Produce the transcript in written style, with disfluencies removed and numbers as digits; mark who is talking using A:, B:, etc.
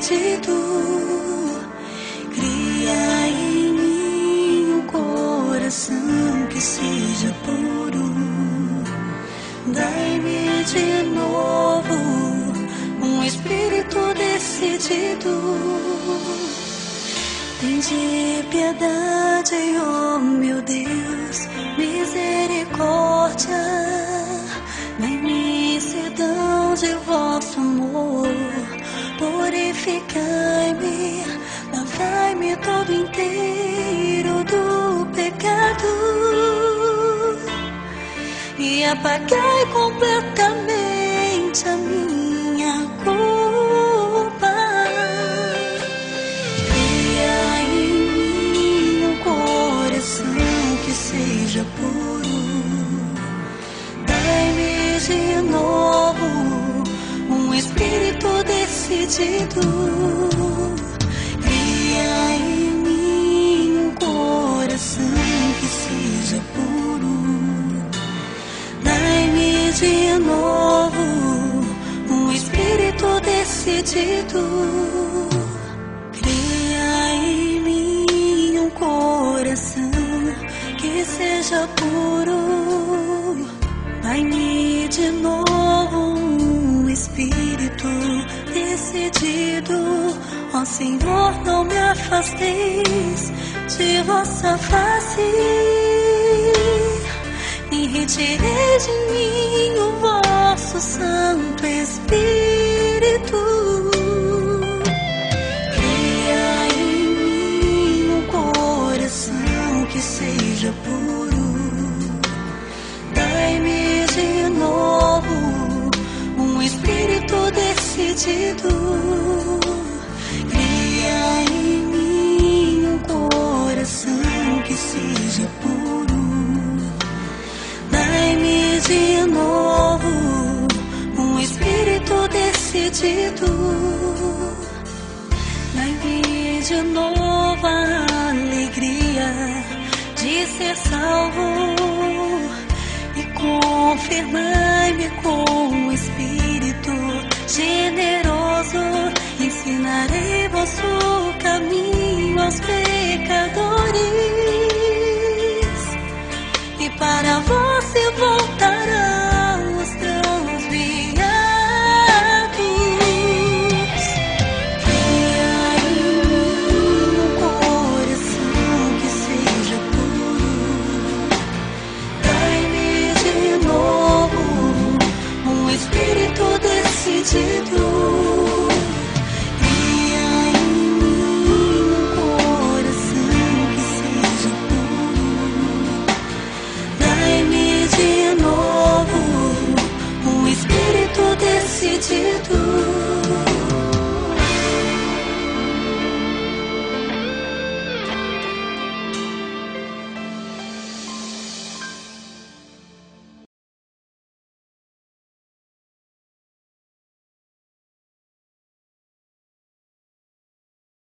A: decidido. Cria em mim um coração que seja puro. Dai-me de novo um espírito decidido. Tende piedade, oh meu Deus, misericórdia. Na imensidão de vosso amor, purificai-me, lavai-me todo inteiro do pecado e apagai completamente a minha culpa. Cria em mim um coração que seja puro. Dai-me de novo um espírito decidido. Cria em mim um coração que seja puro. Dai-me de novo um espírito decidido. Cria em mim um coração que seja puro. Dai-me de novo um espírito decidido. Ó Senhor, não me afasteis de vossa face, nem retirei de mim o vosso Santo Espírito. Cria em mim um coração que seja puro. Dai-me de novo um espírito decidido. Cria em mim um coração que seja puro. Dai-me de novo um espírito decidido. Dai-me de novo a alegria de ser salvo e confirmai-me com um espírito generoso. Ensinarei vosso caminho aos